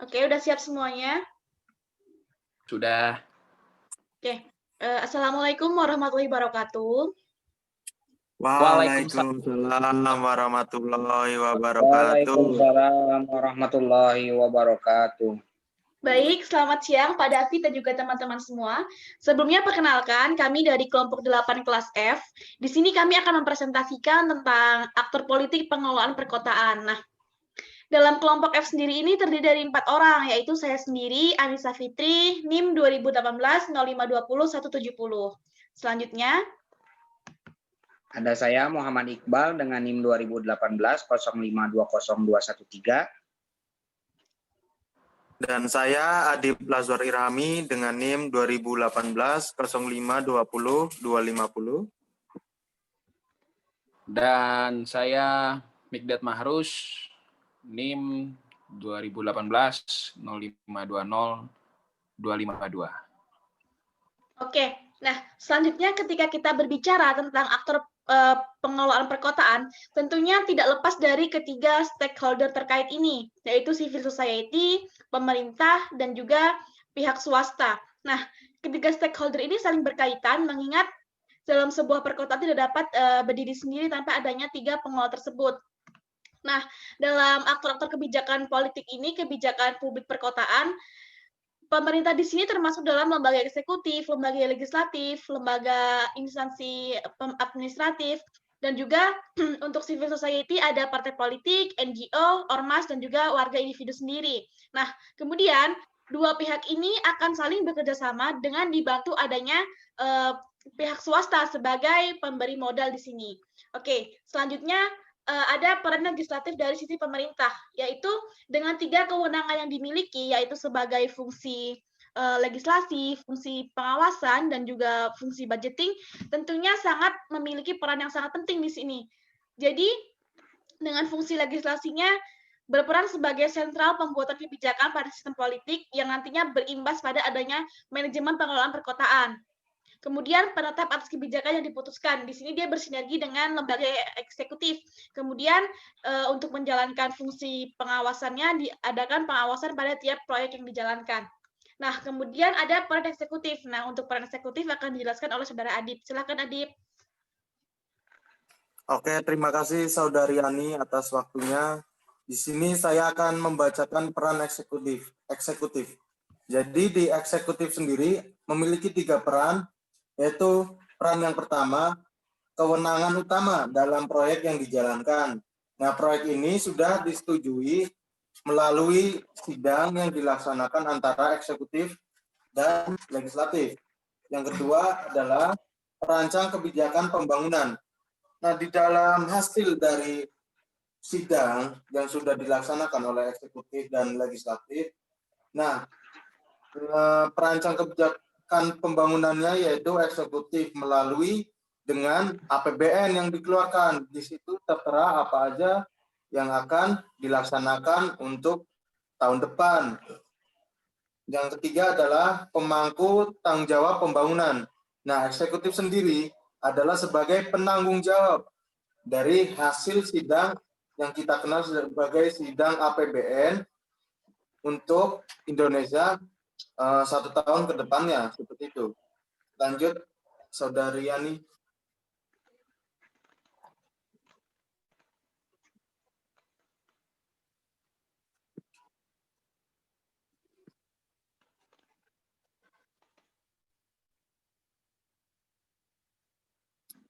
Oke, udah siap semuanya? Sudah. Oke. Assalamualaikum warahmatullahi wabarakatuh. Waalaikumsalam warahmatullahi wabarakatuh. Waalaikumsalam warahmatullahi wabarakatuh. Baik, selamat siang Pak David dan juga teman-teman semua. Sebelumnya perkenalkan, kami dari kelompok 8 kelas F. Di sini kami akan mempresentasikan tentang aktor politik pengelolaan perkotaan. Nah, dalam kelompok F sendiri ini terdiri dari 4 orang, yaitu saya sendiri, Anissa Fitri, NIM 2018 0520 170. Selanjutnya, Ada saya Muhammad Iqbal dengan NIM 2018 0520213. Dan saya Adib Lazwar Irhami dengan NIM 2018 0520 250. Dan saya Mikdad Mahrus, NIM 2018 0520 252. Oke, nah selanjutnya ketika kita berbicara tentang aktor pengelolaan perkotaan, tentunya tidak lepas dari ketiga stakeholder terkait ini, yaitu civil society, pemerintah, dan juga pihak swasta. Nah, ketiga stakeholder ini saling berkaitan, mengingat dalam sebuah perkotaan tidak dapat berdiri sendiri tanpa adanya tiga pengelola tersebut. Nah, dalam aktor-aktor kebijakan politik ini, kebijakan publik perkotaan, pemerintah di sini termasuk dalam lembaga eksekutif, lembaga legislatif, lembaga instansi administratif, dan juga untuk civil society ada partai politik, NGO, ormas, dan juga warga individu sendiri. Nah, kemudian dua pihak ini akan saling bekerja sama dengan dibantu adanya pihak swasta sebagai pemberi modal di sini. Oke, selanjutnya ada peran legislatif dari sisi pemerintah, yaitu dengan tiga kewenangan yang dimiliki, yaitu sebagai fungsi legislasi, fungsi pengawasan, dan juga fungsi budgeting, tentunya sangat memiliki peran yang sangat penting di sini. Jadi, dengan fungsi legislasinya berperan sebagai sentral pembuatan kebijakan pada sistem politik yang nantinya berimbas pada adanya manajemen pengelolaan perkotaan. Kemudian penetap atas kebijakan yang diputuskan. Di sini dia bersinergi dengan lembaga eksekutif. Kemudian untuk menjalankan fungsi pengawasannya diadakan pengawasan pada tiap proyek yang dijalankan. Nah, kemudian ada peran eksekutif. Nah, untuk peran eksekutif akan dijelaskan oleh Saudara Adib. Silakan Adib. Oke, terima kasih Saudari Yani atas waktunya. Di sini saya akan membacakan peran eksekutif. Jadi di eksekutif sendiri memiliki tiga peran, yaitu peran yang pertama, kewenangan utama dalam proyek yang dijalankan. Nah, proyek ini sudah disetujui melalui sidang yang dilaksanakan antara eksekutif dan legislatif. Yang kedua adalah perancang kebijakan pembangunan. Nah, di dalam hasil dari sidang yang sudah dilaksanakan oleh eksekutif dan legislatif, nah, perancang kebijakan pembangunannya yaitu eksekutif melalui dengan APBN yang dikeluarkan. Di situ tertera apa aja yang akan dilaksanakan untuk tahun depan. Yang ketiga adalah pemangku tanggung jawab pembangunan. Nah, eksekutif sendiri adalah sebagai penanggung jawab dari hasil sidang yang kita kenal sebagai sidang APBN untuk Indonesia 1 tahun ke depannya, seperti itu. Lanjut, Saudari Yani.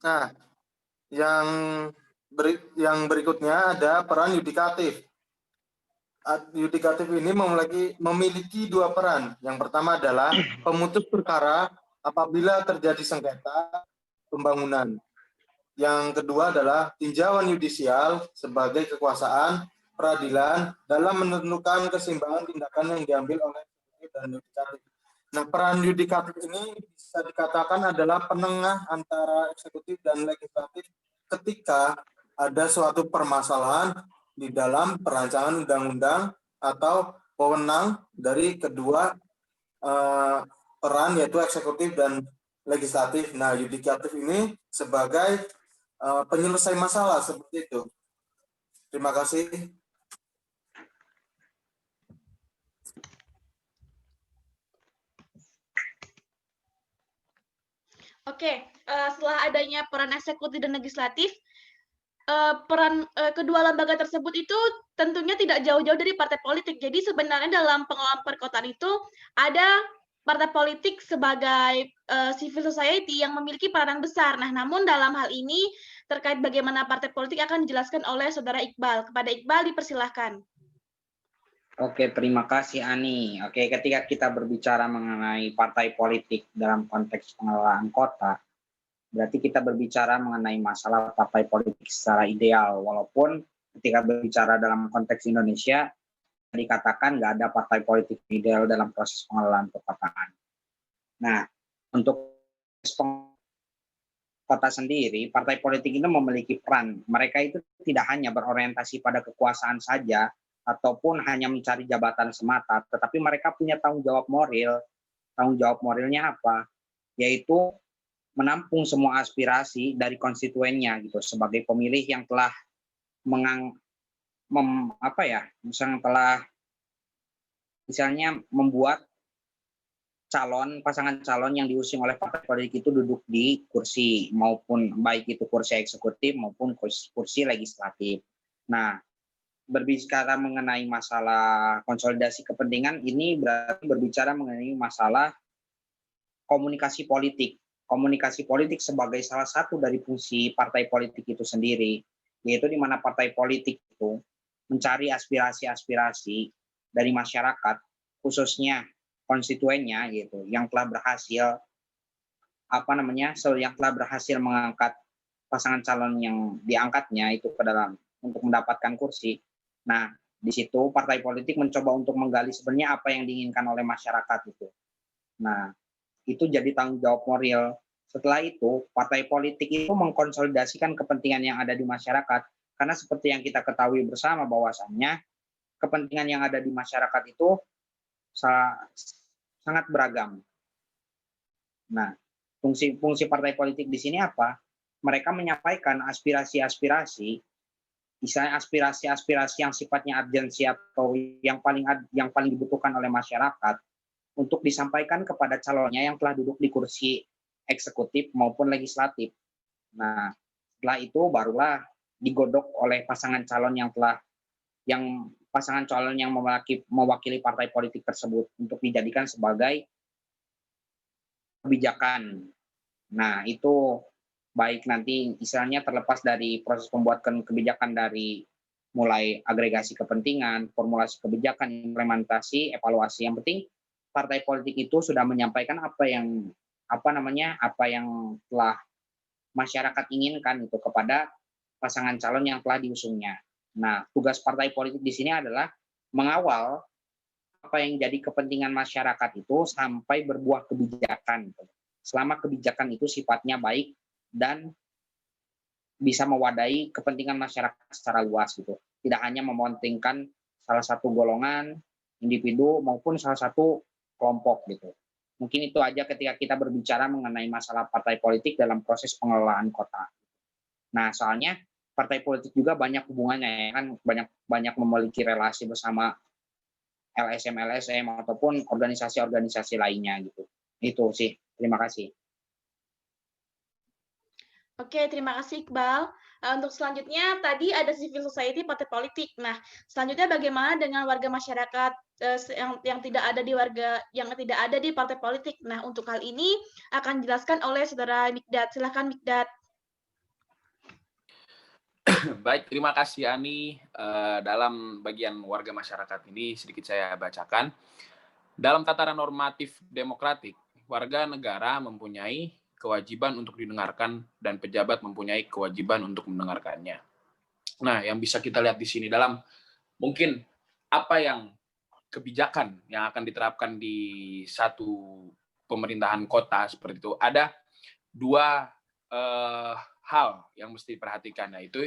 Nah, yang berikutnya ada peran yudikatif. Yudikatif ini memiliki dua peran. Yang pertama adalah pemutus perkara apabila terjadi sengketa pembangunan. Yang kedua adalah tinjauan yudisial sebagai kekuasaan peradilan dalam menentukan keseimbangan tindakan yang diambil oleh eksekutif dan yudikatif. Nah, peran yudikatif ini bisa dikatakan adalah penengah antara eksekutif dan legislatif ketika ada suatu permasalahan di dalam perancangan undang-undang atau wewenang dari kedua peran, yaitu eksekutif dan legislatif. Nah, yudikatif ini sebagai penyelesai masalah, seperti itu. Terima kasih. Oke, setelah adanya peran eksekutif dan legislatif, peran kedua lembaga tersebut itu tentunya tidak jauh-jauh dari partai politik. Jadi sebenarnya dalam pengelolaan perkotaan itu ada partai politik sebagai civil society yang memiliki peranan besar. Nah, namun dalam hal ini terkait bagaimana partai politik akan dijelaskan oleh Saudara Iqbal. Kepada Iqbal dipersilahkan. Oke, terima kasih Ani. Oke, ketika kita berbicara mengenai partai politik dalam konteks pengelolaan kota, berarti kita berbicara mengenai masalah partai politik secara ideal. Walaupun ketika berbicara dalam konteks Indonesia, dikatakan nggak ada partai politik ideal dalam proses pengelolaan perkotaan. Nah, untuk kota sendiri, partai politik itu memiliki peran. Mereka itu tidak hanya berorientasi pada kekuasaan saja, ataupun hanya mencari jabatan semata, tetapi mereka punya tanggung jawab moral. Tanggung jawab moralnya apa? Yaitu menampung semua aspirasi dari konstituennya gitu, sebagai pemilih yang telah misalnya membuat pasangan calon yang diusung oleh partai politik itu duduk di kursi, maupun baik itu kursi eksekutif maupun kursi legislatif. Nah, berbicara mengenai masalah konsolidasi kepentingan, ini berarti berbicara mengenai masalah komunikasi politik. Komunikasi politik sebagai salah satu dari fungsi partai politik itu sendiri, yaitu di mana partai politik itu mencari aspirasi-aspirasi dari masyarakat, khususnya konstituennya, gitu, yang telah berhasil mengangkat pasangan calon yang diangkatnya itu ke dalam untuk mendapatkan kursi. Nah, di situ partai politik mencoba untuk menggali sebenarnya apa yang diinginkan oleh masyarakat itu. Nah, itu jadi tanggung jawab moral. Setelah itu, partai politik itu mengkonsolidasikan kepentingan yang ada di masyarakat, karena seperti yang kita ketahui bersama bahwasannya kepentingan yang ada di masyarakat itu sangat beragam. Nah, fungsi partai politik di sini apa? Mereka menyampaikan aspirasi-aspirasi, misalnya aspirasi-aspirasi yang sifatnya urgensi atau yang paling dibutuhkan oleh masyarakat untuk disampaikan kepada calonnya yang telah duduk di kursi eksekutif maupun legislatif. Nah, setelah itu barulah digodok oleh pasangan calon yang mewakili partai politik tersebut untuk dijadikan sebagai kebijakan. Nah, itu baik nanti misalnya terlepas dari proses pembuatan kebijakan dari mulai agregasi kepentingan, formulasi kebijakan, implementasi, evaluasi. Yang penting partai politik itu sudah menyampaikan apa yang telah masyarakat inginkan itu kepada pasangan calon yang telah diusungnya. Nah, tugas partai politik di sini adalah mengawal apa yang jadi kepentingan masyarakat itu sampai berbuah kebijakan. Selama kebijakan itu sifatnya baik dan bisa mewadahi kepentingan masyarakat secara luas gitu. Tidak hanya mementingkan salah satu golongan, individu maupun salah satu kelompok gitu. Mungkin itu aja ketika kita berbicara mengenai masalah partai politik dalam proses pengelolaan kota. Nah, soalnya partai politik juga banyak hubungannya, kan banyak memiliki relasi bersama LSM ataupun organisasi-organisasi lainnya gitu. Itu sih. Terima kasih. Oke, terima kasih Iqbal. Untuk selanjutnya tadi ada civil society, partai politik. Nah, selanjutnya bagaimana dengan warga masyarakat yang tidak ada di partai politik. Nah, untuk hal ini akan dijelaskan oleh Saudara Mikdad. Silakan Mikdad. Baik, terima kasih Ani. Dalam bagian warga masyarakat ini sedikit saya bacakan. Dalam tataran normatif demokratik, warga negara mempunyai kewajiban untuk didengarkan dan pejabat mempunyai kewajiban untuk mendengarkannya. Nah, yang bisa kita lihat di sini dalam mungkin apa yang kebijakan yang akan diterapkan di satu pemerintahan kota seperti itu, ada dua hal yang mesti diperhatikan, yaitu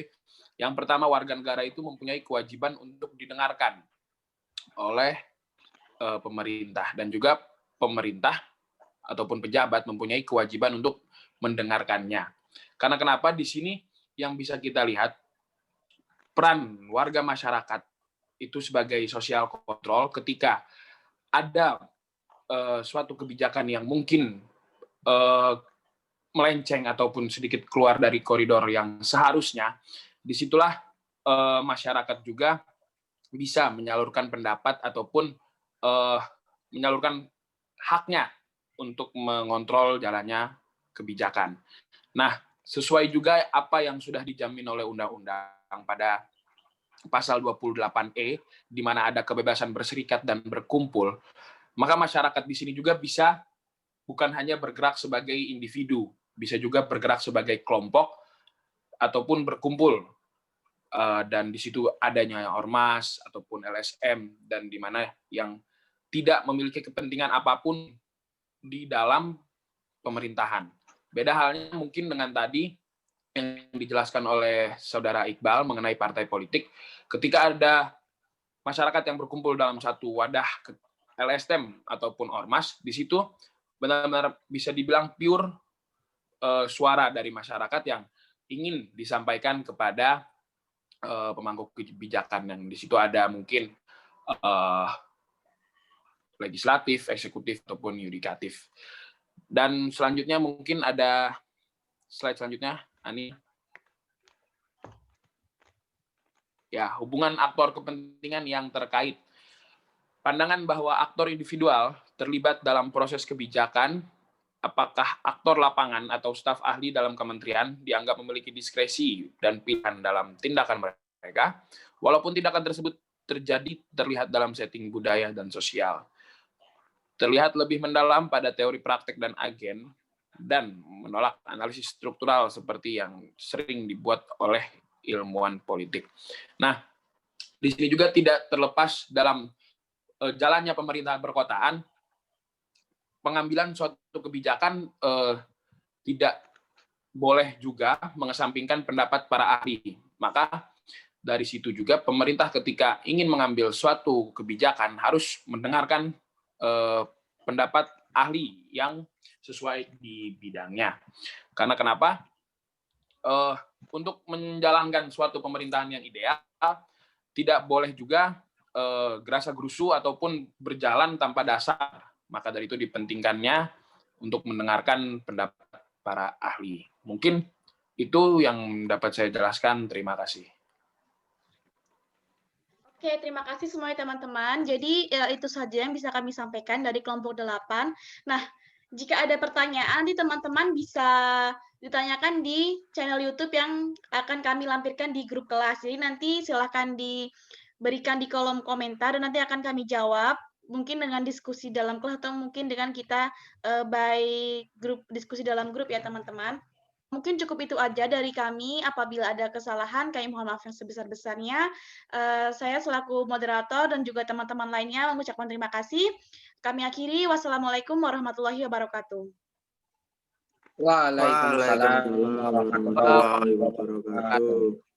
yang pertama, warga negara itu mempunyai kewajiban untuk didengarkan oleh pemerintah, dan juga pemerintah ataupun pejabat mempunyai kewajiban untuk mendengarkannya. Karena kenapa di sini yang bisa kita lihat peran warga masyarakat itu sebagai sosial kontrol ketika ada suatu kebijakan yang mungkin melenceng ataupun sedikit keluar dari koridor yang seharusnya, disitulah masyarakat juga bisa menyalurkan pendapat ataupun menyalurkan haknya untuk mengontrol jalannya kebijakan. Nah, sesuai juga apa yang sudah dijamin oleh undang-undang pada pasal 28E, di mana ada kebebasan berserikat dan berkumpul, maka masyarakat di sini juga bisa bukan hanya bergerak sebagai individu, bisa juga bergerak sebagai kelompok ataupun berkumpul. Dan di situ adanya ormas ataupun LSM, dan di mana yang tidak memiliki kepentingan apapun di dalam pemerintahan. Beda halnya mungkin dengan tadi yang dijelaskan oleh Saudara Iqbal mengenai partai politik, ketika ada masyarakat yang berkumpul dalam satu wadah LSM ataupun ormas, di situ benar-benar bisa dibilang pure suara dari masyarakat yang ingin disampaikan kepada pemangku kebijakan, yang di situ ada mungkin legislatif, eksekutif, ataupun yudikatif. Dan selanjutnya mungkin ada slide selanjutnya, Ani. Ya, hubungan aktor kepentingan yang terkait. Pandangan bahwa aktor individual terlibat dalam proses kebijakan, apakah aktor lapangan atau staf ahli dalam kementerian dianggap memiliki diskresi dan pilihan dalam tindakan mereka, walaupun tindakan tersebut terlihat dalam setting budaya dan sosial. Terlihat lebih mendalam pada teori praktek dan agen, dan menolak analisis struktural seperti yang sering dibuat oleh ilmuwan politik. Nah, di sini juga tidak terlepas dalam jalannya pemerintahan perkotaan, pengambilan suatu kebijakan tidak boleh juga mengesampingkan pendapat para ahli. Maka dari situ juga pemerintah ketika ingin mengambil suatu kebijakan harus mendengarkan pendapat ahli yang sesuai di bidangnya. Karena kenapa? Untuk menjalankan suatu pemerintahan yang ideal, tidak boleh juga gerasa-gerusu ataupun berjalan tanpa dasar. Maka dari itu dipentingkannya untuk mendengarkan pendapat para ahli. Mungkin itu yang dapat saya jelaskan. Terima kasih. Oke, terima kasih semuanya teman-teman. Jadi itu saja yang bisa kami sampaikan dari kelompok 8. Nah, jika ada pertanyaan, nanti teman-teman bisa ditanyakan di channel YouTube yang akan kami lampirkan di grup kelas. Jadi nanti silahkan diberikan di kolom komentar dan nanti akan kami jawab. Mungkin dengan diskusi dalam kelas atau mungkin dengan kita by grup diskusi dalam grup ya teman-teman. Mungkin cukup itu aja dari kami. Apabila ada kesalahan, kami mohon maaf yang sebesar-besarnya. Saya selaku moderator dan juga teman-teman lainnya mengucapkan terima kasih. Kami akhiri. Wassalamualaikum warahmatullahi wabarakatuh. Waalaikumsalam warahmatullahi wabarakatuh.